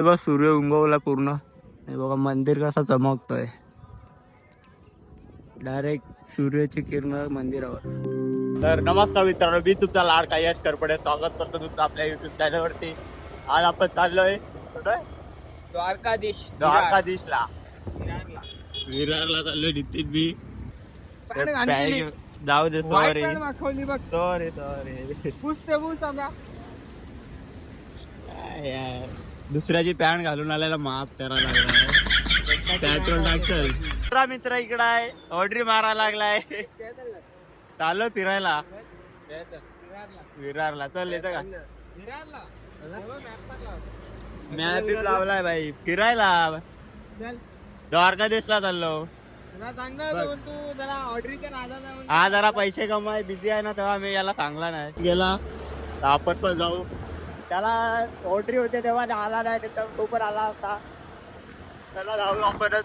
बघ सूर्य उगवला पूर्ण. हे बघा मंदिर कसा चमकतोय. डायरेक्ट सूर्याची किरण मंदिरावर. तर नमस्कार मित्रांनो, मी तुमचा लाडका यश करपडे स्वागत करतो तुमचं आपल्या युट्यूब चॅनलवरती. आज आपण चाललोय द्वारकाधीशला. विरारला चाललोय नितीन बी. जाऊ दे सॉरी दुसऱ्याची पॅन्ट घालून आलेला माफ करायला लागलाय. पेट्रोल टाकल मित्र इकडं आहे. ऑर्डरी मारायला लागलाय. चाललो फिरायला विरारला. चल येतं का? मॅप लावलाय भाई. फिरायला द्वारकाधीशला चाललो. हा जरा पैसे कमाय बिझी आहे ना, तेव्हा मी याला सांगला नाही. गेला आपण पण जाऊ. त्याला ऑर्डरी होते तेव्हा आला नाही, तो पण आला होता. त्याला जाऊ आपणच.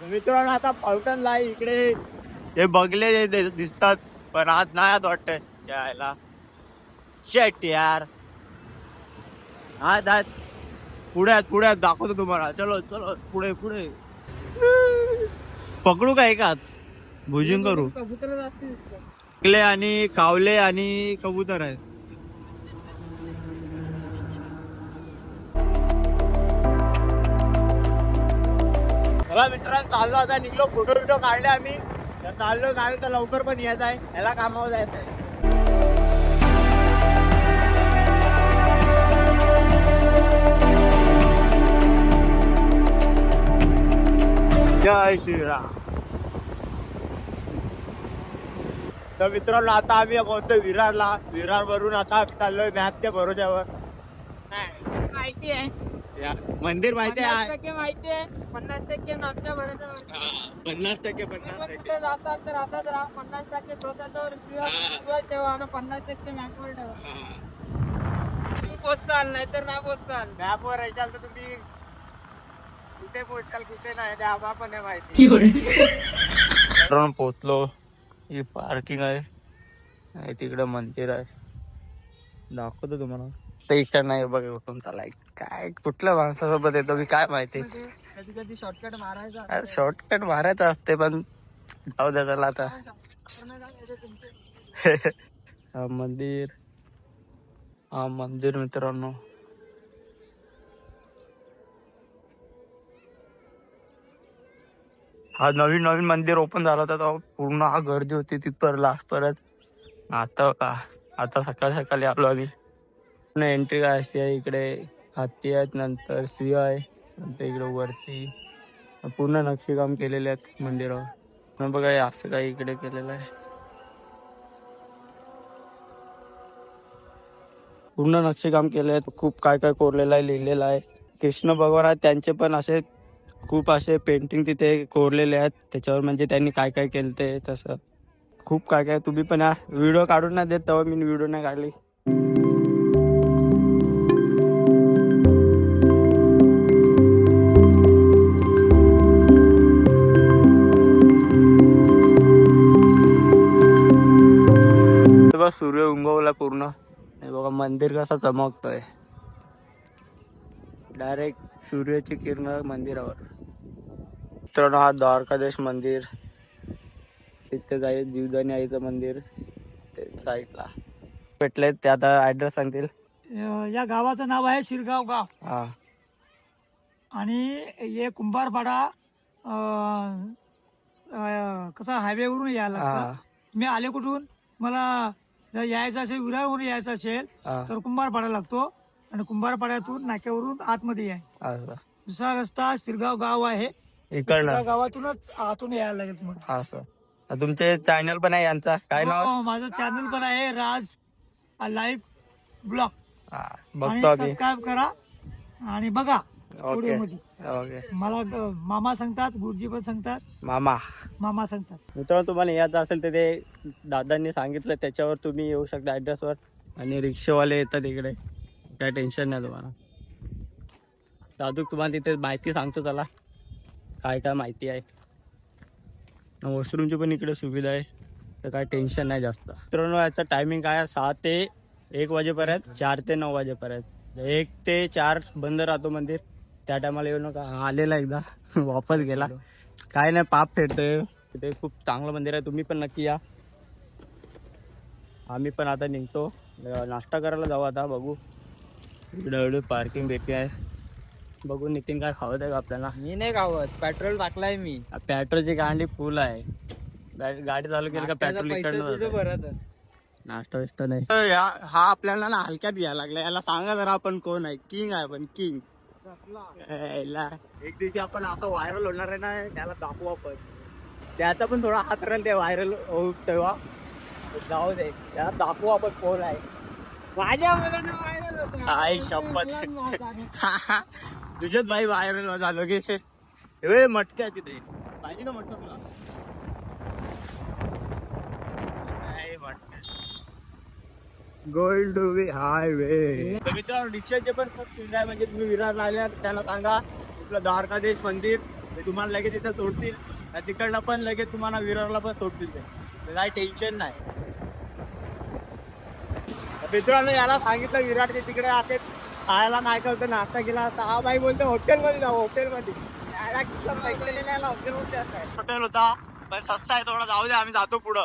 मित्रांनो आता फाउंटनला इकडे हे बगले दिसतात, पण आज नाही वाटत जायला. शेट यार. आज पुढ्यात दाखवतो तुम्हाला. चलो चलो पुढे पुढे. पकडू का एकात भुजिंग करू? कबुतर आणि कावले आणि कबूतर आहे. मला मित्रांनो चाललो आता. निघलो, फोटो काढले आम्ही. चाललो गावी तर लवकर पण यायचं आहे. याला कामावर जायचं आहे. जय श्रीराम. तर मित्रांनो आता आम्ही पोहोचतो विरारला. विरार वरून आता चाललोय मॅपच्या भरोश्यावर. माहिती आहे मंदिर माहिती आहे. 50% मागच्या भरोसा. 50% जातात तर आता जर 50% स्वतःवर ठेवा आणि 50% मॅपवर ठेवा. तुम्ही पोचाल नाही तर नाही पोचाल. मॅपवर राहाल तर तुम्ही कुठे पोहोचाल कुठे नाही ते आम्हाला पण नाही माहिती. पोहोचलो. ही पार्किंग आहे. तिकडे मंदिर आहे. दाखवतो तुम्हाला. ते इकडे नाही बघ. कुठून चालाय काय कुठल्या माणसासोबत येतो मी काय माहिती. कधी कधी शॉर्टकट मारायचा. शॉर्टकट मारायचं असते पण जाऊ द्या त्याला आता. हा मंदिर मित्रांनो. हा नवीन मंदिर ओपन झाला होता तेव्हा पूर्ण गर्दी होती तिथं लास्ट परत. आता सकाळी आलो आम्ही. एंट्री काय असते इकडे हत्ती आहेत, नंतर सिंह आहे, नंतर इकडे वरती पूर्ण नक्षीकाम केलेले आहेत मंदिरावर. बघा असं काही इकडे केलेलं आहे. पूर्ण नक्षीकाम केले आहेत. खूप काय काय कोरलेलं आहे, लिहिलेलं आहे. कृष्ण भगवान आहेत त्यांचे पण असे खूप असे पेंटिंग तिथे कोरलेले आहेत त्याच्यावर. म्हणजे त्यांनी काय काय केलं ते तसं खूप काय काय. तुम्ही पण व्हिडिओ काढून नाही देत तेव्हा मी व्हिडिओ नाही काढली. बघा सूर्य उगवला पूर्ण. हे बघा मंदिर कसा चमकतोय. डायरेक्ट सूर्याची किरण मंदिरावर. मित्रांनो हा द्वारकाधीश मंदिर. तिथे जाईल जीवदानी आईचं मंदिर ते साईडला भेटले. ते आता ऍड्रेस सांगतील. या गावाचं नाव आहे शिरगाव गाव. हा आणि हे कुंभारपाडा कसा हायवे वरून यायला लागतं. मी आले कुठून, मला जर यायचं असेल विरारवरून यायचं असेल तर कुंभारपाडा लागतो. आणि कुंभारपाड्यातून नाक्यावरून आतमध्ये यायचं. दुसरा रस्ता शिरगाव गाव आहे. इकडनं गावातूनच आतून यायला लागेल तुम्हाला. असं तुमचे चॅनल पण आहे यांचा काय नाव? माझं चॅनल पण आहे राज लाईव्ह ब्लॉग. बघतो सबस्क्राईब करा आणि बघा. ओके. मला मामा सांगतात, गुरुजी पण सांगतात. मामा सांगतात. मित्रांनो तुम्हाला यायचं असेल तर ते दादांनी सांगितलं त्याच्यावर तुम्ही येऊ शकता ऍड्रेसवर. आणि रिक्षावाले येतात इकडे, काय टेन्शन नाही तुम्हाला. दादू तुम्हाला तिथे माहिती सांगतो त्याला काय काय माहिती आहे. वॉशरूमची पण इकडे सुविधा आहे तर काय टेन्शन नाही जास्त. मित्रांनो याचा टायमिंग काय आहे 6 ते 1 वाजेपर्यंत 4 ते 9 वाजेपर्यंत 1 ते 4 बंद राहतो मंदिर. त्या टायमाला येऊ नका. आलेला एकदा वापस गेला. काय नाही पाप फेडतोय तिथे. खूप चांगलं मंदिर आहे. तुम्ही पण नक्की या. आम्ही पण आता निघतो. नाश्ता करायला जाऊ आता. बघू इकडे पार्किंग भेटते आहे. बघू नितीन काय खावत आहे का आपल्याला. मी नाही खावत, पेट्रोल टाकलाय मी. पेट्रोलची गाडी फुल आहे. गाडी चालू केली का पेट्रोल इकडनं परत नाश्ता विष्टा नाही. हा आपल्याला ना हलक्यात घ्यायला लागला. याला सांगा जरा आपण कोण आहे. किंग आहे पण किंग. एक दिवशी आपण असं व्हायरल होणार आहे ना त्याला दाखवू आपण. त्याचा पण थोडा हात राहील ते व्हायरल होऊ तेव्हा. जाऊ दे त्याला दाखवू आपण कोण आहे. माझ्या मुलांना व्हायरल होतं. आई शपथ तुझ्याच भाई व्हायरल झालो की मटक्या तिथे पाहिजे का मटका तुला. Gold highway. मित्रांनो रिक्षाचे पण खूप सुविधा आहे. म्हणजे तुम्ही विरारला आल्या त्यांना सांगा आपलं द्वारकाधीश मंदिर ते तुम्हाला लगेच तिथं सोडतील. तिकडनं पण लगेच तुम्हाला विरारला पण सोडतील. ते काही टेन्शन नाही. मित्रांनो याला सांगितलं विरारचे तिकडे असे खायला काय करतो नाश्ता केला तर हा बाई बोलतो हॉटेलमध्ये जाऊ. हॉटेलमध्ये हॉटेल होता पण सस्ता आहे थोडा. जाऊ दे आम्ही जातो पुढं.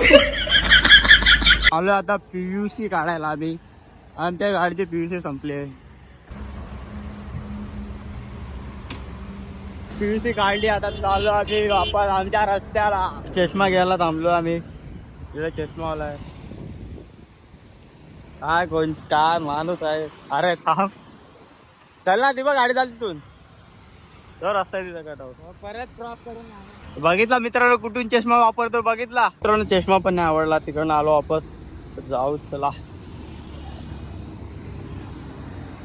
आलो आता PUC काढायला आम्ही. आणि त्या गाडीचे PUC संपले. PUC काढली आता चाललो आम्ही वापस आमच्या रस्त्याला. चष्मा घ्यायला थांबलो आम्ही. इकडे चष्मा आलाय. काय कोणता माणूस आहे. अरे थांब चल ना. ती बघ गाडी चालली तिथून. तो रस्ता आहे तिथं काढावं. परत क्रॉस करून बघितला मित्रांनो कुठून चष्मा वापरतो बघितला. मित्रांनो चष्मा पण नाही आवडला. तिकडनं आलो वापस. जाऊ चला.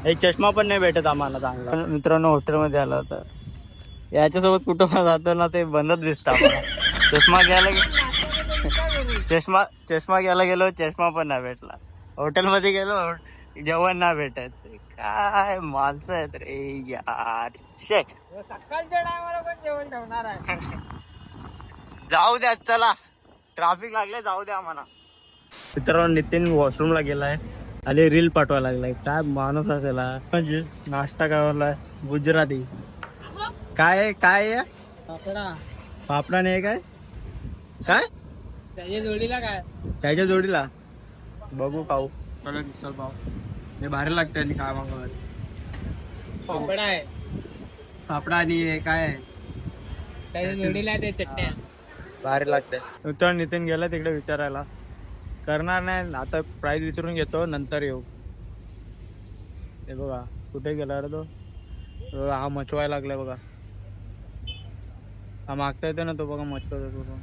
एक चष्मा पण नाही भेटत आम्हाला चांगला. मित्रांनो हॉटेलमध्ये आला तर याच्यासोबत कुठं पण जातो ना ते बंदच दिसतं आम्हाला. चष्मा घ्यायला गेलो चष्मा पण नाही भेटला. हॉटेलमध्ये गेलो जेवण नाही भेटत. काय माणसं आहेत रे यार. सकाळच्या टायमाला पण जेवण ठेवणार आहे. जाऊ द्या चला. ट्रॅफिक लागले जाऊ द्या आम्हाला. मित्रांनो नितीन वॉशरूमला गेलाय आणि रील पाठवायला लागलाय. काय माणूस असेल म्हणजे नाश्ता करायला गुजराती. काय काय पापडा पापडा नाही काय काय त्याच्या जोडीला काय त्याच्या जोडीला बघू खाऊ. मिसळ पाव हे भारी लागतंय. आणि काय मागवत पापडा आहे. पापडा आणि काय आहे त्याच्या जोडीला ते चटण्या भारी लागतंय. तर नितीन गेला तिकडे विचारायला. करणार नाही आता. प्राईस विचारून घेतो नंतर येऊ. हे बघा कुठे गेला रे तो. हा मचवायला लागलाय बघा. हा मागता येतो ना तो बघा मचवतो तो.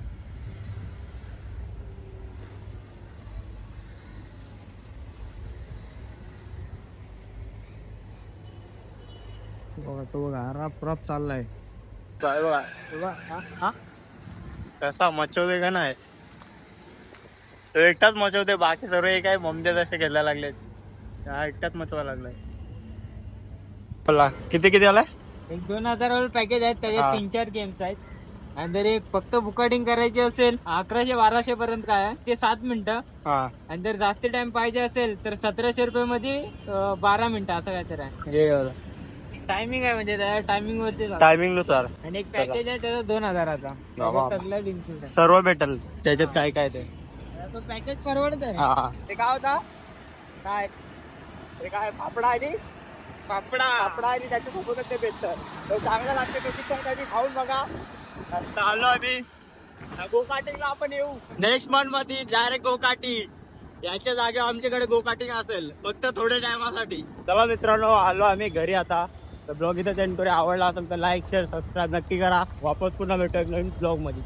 बघा तो बघा रफ चाललाय. काय बघा कसा मचवते का नाही. तो एकटाच मचवते. बाकी सर्व हे काय ममदेत असे घ्यायला लागले. हा एकटाच मचवायला लागलाय. किती आलाय. एक 2000 पॅकेज आहेत. त्याच्यात 3-4 गेम्स आहेत. आणि जर एक फक्त बुकिंग करायची असेल 1100-1200 पर्यंत काय आहे ते 7 मिनिटं. आणि जर जास्त टाइम पाहिजे असेल तर 1700 रुपये मध्ये 12 मिनिटं असं काहीतरी आहे. टायमिंग आहे म्हणजे त्या टायमिंग वरती टायमिंग नुसार. आणि एक पॅकेज आहे त्याचा 2000चा. सगळं include आहे. सर्व भेटल त्याच्यात. काय काय ते तो पॅकेज परवडत आहे. ते काय होता काय ते काय पापडा आणि पापडा आणि त्याच्यासोबतच ते भेटतं. तो चांगला लागते. कधी पण कधी खाऊन बघा. आलो आम्ही गोकाटिंगला. आपण येऊ नेक्स्ट मंथ मध्ये डायरेक्ट गोकाटी. याच्या जागेवर आमच्याकडे गोकाटिंग असेल फक्त थोड्या टायमासाठी. चला मित्रांनो आलो आम्ही घरी आता. तर ब्लॉग इथं एंड करूया. आवडला असेल तर लाईक शेअर सबस्क्राईब नक्की करा. वापस पुन्हा भेटूया नवीन ब्लॉग मध्ये.